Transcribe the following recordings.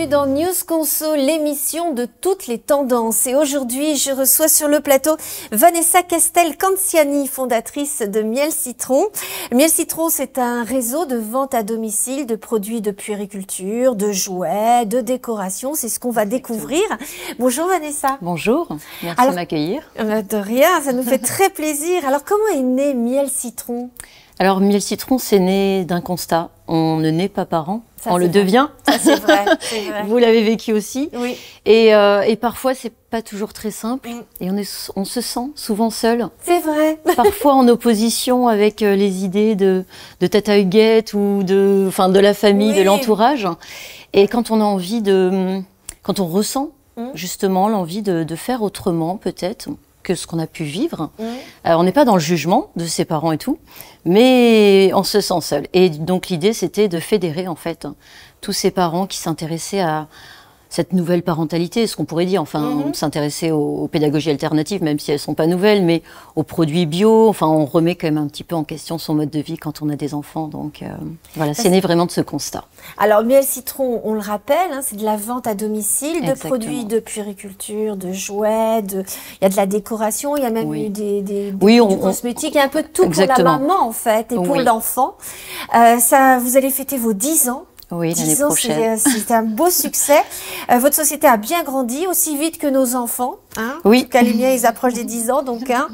bienvenue dans News Conso, l'émission de toutes les tendances. Et aujourd'hui, je reçois sur le plateau Vanessa Castel-Canciani, fondatrice de Miel Citron. Miel Citron, c'est un réseau de vente à domicile de produits de puériculture, de jouets, de décoration. C'est ce qu'on va découvrir. Bonjour Vanessa. Bonjour, merci de m'accueillir. De rien, ça nous fait très plaisir. Alors comment est né Miel Citron ? Alors Miel Citron, c'est né d'un constat. On ne naît pas parent, on le vrai. devient. Ça, c'est vrai, c'est vrai. Vous l'avez vécu aussi. Oui. Et parfois, c'est pas toujours très simple. Mm. Et on se sent souvent seul. C'est vrai. Parfois en opposition avec les idées de Tata Huguette ou de la famille, Oui. de l'entourage. Et quand on a envie quand on ressent justement l'envie de faire autrement peut-être que ce qu'on a pu vivre. On n'est pas dans le jugement de ses parents et tout, mais on se sent seul. Et donc l'idée, c'était de fédérer en fait tous ces parents qui s'intéressaient à cette nouvelle parentalité, ce qu'on pourrait dire, s'intéresser aux pédagogies alternatives, même si elles ne sont pas nouvelles, mais aux produits bio. Enfin, on remet quand même un petit peu en question son mode de vie quand on a des enfants. Donc voilà, c'est né vraiment de ce constat. Alors, Miel Citron, on le rappelle, hein, c'est de la vente à domicile, de Exactement. produits de puériculture, de jouets, il y a de la décoration, il y a même eu des cosmétiques, il y a un peu de tout Exactement. pour la maman en fait, et pour Oui. l'enfant. Vous allez fêter vos 10 ans. Oui, l'année 10 ans, prochaine. c'est un beau succès. Votre société a bien grandi, aussi vite que nos enfants. Hein. Oui. En tout cas, les miens, ils approchent des 10 ans. Donc, hein.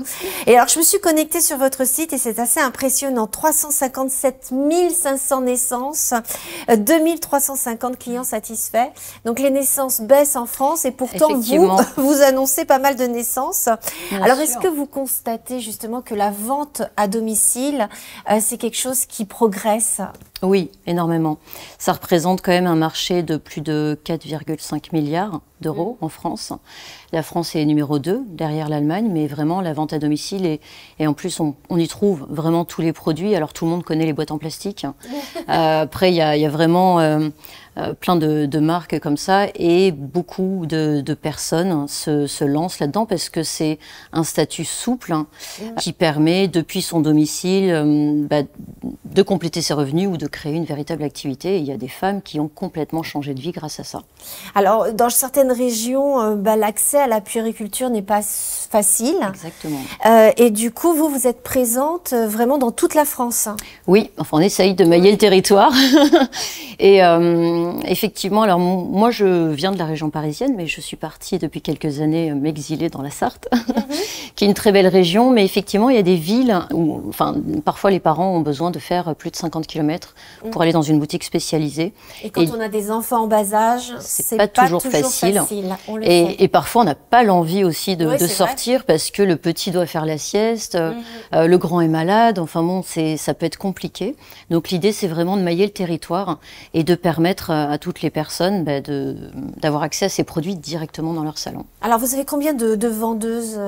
Et alors, je me suis connectée sur votre site et c'est assez impressionnant. 357 500 naissances, 2350 clients satisfaits. Donc, les naissances baissent en France et pourtant, vous annoncez pas mal de naissances. Bien alors, sûr. est-ce que vous constatez justement que la vente à domicile, c'est quelque chose qui progresse ? Oui, énormément. Ça représente quand même un marché de plus de 4,5 milliards d'euros en France. La France est numéro 2 derrière l'Allemagne, mais vraiment la vente à domicile et en plus on y trouve vraiment tous les produits. Alors tout le monde connaît les boîtes en plastique. Après il y a vraiment plein de marques comme ça et beaucoup de personnes se lancent là-dedans parce que c'est un statut souple qui permet depuis son domicile de compléter ses revenus ou de créer une véritable activité. Et il y a des femmes qui ont complètement changé de vie grâce à ça. Alors, dans certaines régions, l'accès à la puériculture n'est pas facile. Exactement. Et du coup, vous êtes présente vraiment dans toute la France. Oui, enfin on essaye de mailler le territoire. Et effectivement, alors moi je viens de la région parisienne, mais je suis partie depuis quelques années m'exiler dans la Sarthe, qui est une très belle région. Mais effectivement, il y a des villes où parfois les parents ont besoin de faire plus de 50 km pour aller dans une boutique spécialisée. Et quand on a des enfants en bas âge, c'est pas toujours facile. On le sait. Et parfois, on n'a pas l'envie aussi de c'est sortir parce que le petit doit faire la sieste, le grand est malade. Enfin bon, ça peut être compliqué. Donc l'idée, c'est vraiment de mailler le territoire et de permettre à toutes les personnes d'avoir accès à ces produits directement dans leur salon. Alors, vous avez combien de vendeuses ?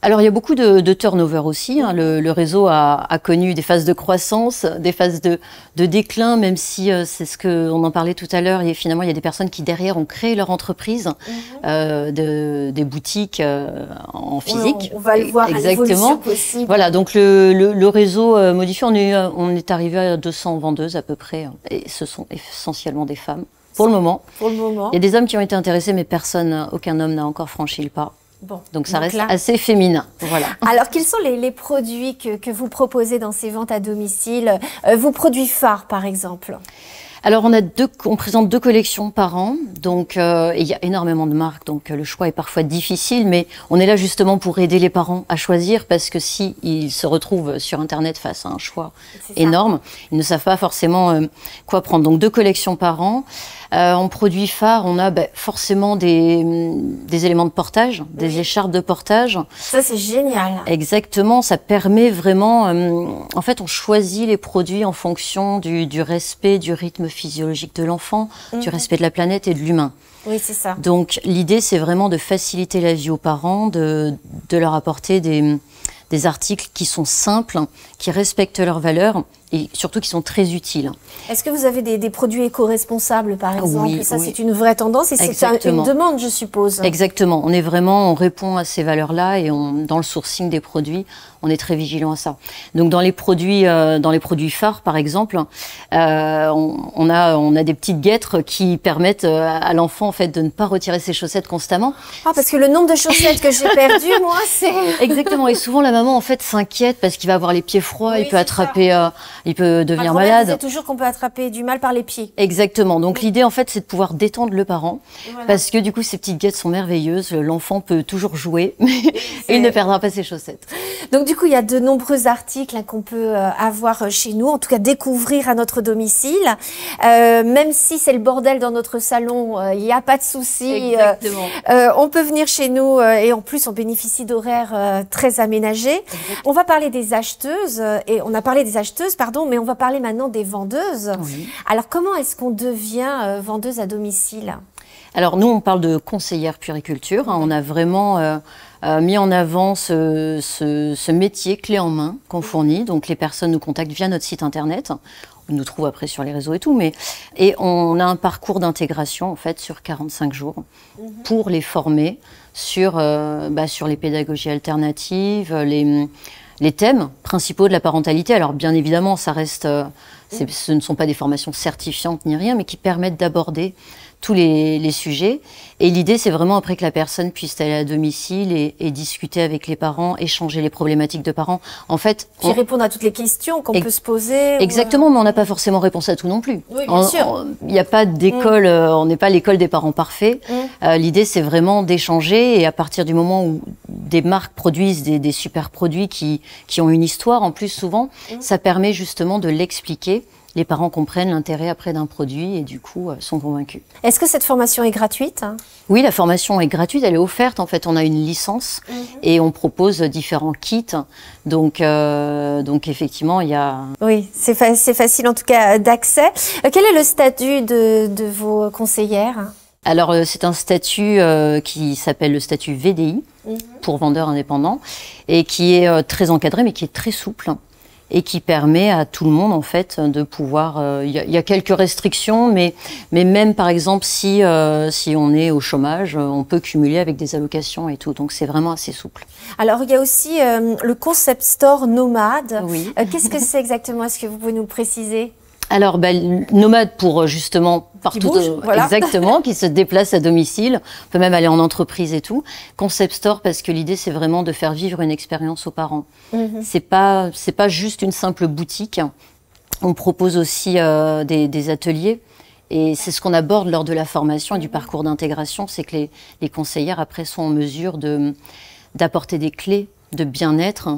Alors, il y a beaucoup de turnover aussi. Hein. Le réseau a connu des phases de croissance, des phases de déclin, même si c'est ce qu'on en parlait tout à l'heure. Et finalement, il y a des personnes qui, derrière, ont créé leur entreprise, des boutiques en physique. On va le voir. Exactement. Possible. Voilà, donc le réseau modifié, on est arrivé à 200 vendeuses à peu près. Et ce sont essentiellement des femmes, pour le moment. Pour le moment. Il y a des hommes qui ont été intéressés, mais aucun homme n'a encore franchi le pas. Bon, donc ça reste assez féminin. Voilà. Alors, quels sont les produits que vous proposez dans ces ventes à domicile ? Vos produits phares, par exemple ? Alors, on présente 2 collections par an, donc il y a énormément de marques, donc le choix est parfois difficile, mais on est là justement pour aider les parents à choisir, parce que si ils se retrouvent sur Internet face à un choix énorme, ils ne savent pas forcément quoi prendre. Donc 2 collections par an. En produits phares, on a forcément des éléments de portage, des écharpes de portage. Ça, c'est génial. Exactement, ça permet vraiment... en fait, on choisit les produits en fonction du respect du rythme physiologique de l'enfant, du respect de la planète et de l'humain. Oui, c'est ça. Donc l'idée, c'est vraiment de faciliter la vie aux parents, de leur apporter des articles qui sont simples, qui respectent leurs valeurs et surtout qui sont très utiles. Est-ce que vous avez des produits éco-responsables, par exemple? Oui, ça, oui. c'est une vraie tendance et c'est une demande, je suppose. Exactement. On répond à ces valeurs-là et dans le sourcing des produits, on est très vigilant à ça. Donc dans les produits phares, par exemple, on a des petites guêtres qui permettent à l'enfant en fait de ne pas retirer ses chaussettes constamment. Ah, parce que le nombre de chaussettes que j'ai perdues, moi, c'est... Exactement. Et souvent la maman en fait s'inquiète parce qu'il va avoir les pieds froids, oui, il peut attraper, il peut devenir malade. malade. C'est toujours qu'on peut attraper du mal par les pieds. Exactement. Donc l'idée en fait c'est de pouvoir détendre le parent parce que du coup ces petites guêtres sont merveilleuses. L'enfant peut toujours jouer et il ne perdra pas ses chaussettes. Donc du coup il y a de nombreux articles qu'on peut avoir chez nous, en tout cas découvrir à notre domicile. Même si c'est le bordel dans notre salon, il n'y a pas de souci. On peut venir chez nous et en plus on bénéficie d'horaires très aménagés. Exactement. On va parler des acheteuses et on a parlé des acheteuses, pardon, mais on va parler maintenant des vendeuses. Oui. Alors, comment est-ce qu'on devient vendeuse à domicile? Alors, nous, on parle de conseillère puériculture. On a vraiment mis en avant ce métier clé en main qu'on fournit. Donc, les personnes nous contactent via notre site internet. On nous trouve après sur les réseaux et tout. Et on a un parcours d'intégration, en fait, sur 45 jours pour les former sur les pédagogies alternatives, les thèmes principaux de la parentalité. Alors bien évidemment, ça reste, ce ne sont pas des formations certifiantes ni rien, mais qui permettent d'aborder tous les sujets. Et l'idée, c'est vraiment après que la personne puisse aller à domicile et discuter avec les parents, échanger les problématiques de parents. En fait, puis répondre à toutes les questions qu'on peut se poser. Exactement, mais on n'a pas forcément réponse à tout non plus. Oui, bien sûr. Il n'y a pas d'école, on n'est pas l'école des parents parfaits. L'idée, c'est vraiment d'échanger et à partir du moment où des marques produisent des super produits qui ont une histoire, en plus souvent, ça permet justement de l'expliquer. Les parents comprennent l'intérêt après d'un produit et du coup sont convaincus. Est-ce que cette formation est gratuite? Oui, la formation est gratuite, elle est offerte. En fait, on a une licence et on propose différents kits. Donc effectivement, il y a... Oui, c'est facile en tout cas d'accès. Quel est le statut de vos conseillères? Alors, c'est un statut qui s'appelle le statut VDI, pour vendeurs indépendants, et qui est très encadré, mais qui est très souple. Et qui permet à tout le monde en fait de pouvoir. Il y a quelques restrictions, mais même par exemple si on est au chômage, on peut cumuler avec des allocations et tout. Donc c'est vraiment assez souple. Alors il y a aussi le concept store nomade. Oui. Qu'est-ce que c'est exactement? Est-ce que vous pouvez nous préciser? Alors, nomade pour justement partout, voilà. Exactement, qui se déplace à domicile. On peut même aller en entreprise et tout. Concept store parce que l'idée c'est vraiment de faire vivre une expérience aux parents. C'est pas juste une simple boutique. On propose aussi des ateliers. Et c'est ce qu'on aborde lors de la formation et du parcours d'intégration, c'est que les conseillères après sont en mesure d'apporter des clés de bien-être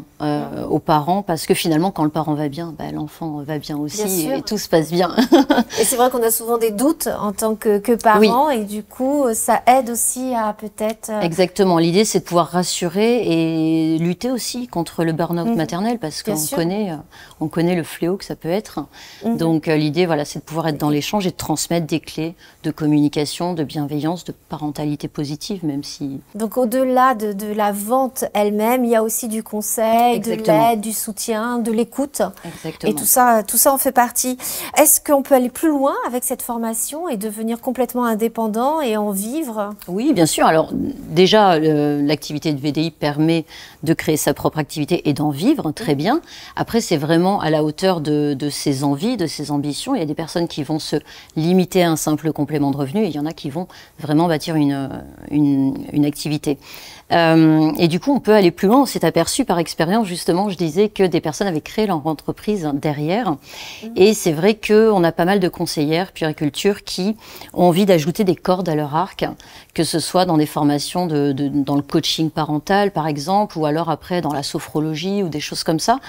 aux parents, parce que finalement quand le parent va bien, l'enfant va bien aussi et tout se passe bien. Et c'est vrai qu'on a souvent des doutes en tant que parents, oui. Et du coup ça aide aussi à peut-être... Exactement, l'idée c'est de pouvoir rassurer et lutter aussi contre le burn-out maternel, parce qu'on connaît le fléau que ça peut être. Donc l'idée c'est de pouvoir être dans l'échange et de transmettre des clés de communication, de bienveillance, de parentalité positive, même si... Donc au-delà de la vente elle-même, il y a aussi du conseil, Exactement. De l'aide, du soutien, de l'écoute. Exactement. Et tout ça en fait partie. Est-ce qu'on peut aller plus loin avec cette formation et devenir complètement indépendant et en vivre? Oui, bien sûr. Alors déjà, l'activité de VDI permet de créer sa propre activité et d'en vivre très bien. Après, c'est vraiment à la hauteur de ses envies, de ses ambitions. Il y a des personnes qui vont se limiter à un simple complément de revenu et il y en a qui vont vraiment bâtir une activité. Et du coup, on peut aller plus loin. On s'est aperçu par expérience, justement, je disais que des personnes avaient créé leur entreprise derrière. Et c'est vrai qu'on a pas mal de conseillères puériculture qui ont envie d'ajouter des cordes à leur arc, que ce soit dans des formations dans le coaching parental, par exemple, ou alors après dans la sophrologie ou des choses comme ça.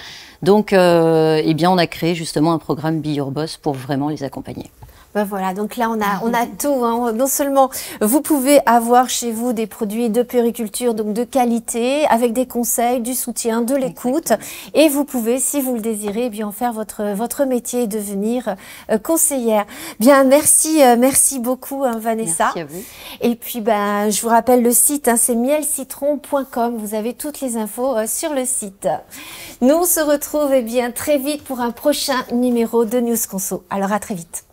Donc, on a créé justement un programme Be Your Boss pour vraiment les accompagner. Ben voilà, donc là on a tout, hein. Non seulement vous pouvez avoir chez vous des produits de puériculture, donc de qualité, avec des conseils, du soutien, de l'écoute, et vous pouvez, si vous le désirez, eh bien en faire votre métier et devenir conseillère. Bien, merci beaucoup Vanessa. Merci à vous. Et puis ben je vous rappelle le site, hein, c'est mielcitron.com. Vous avez toutes les infos sur le site. Nous on se retrouve eh bien très vite pour un prochain numéro de News Conso. Alors à très vite.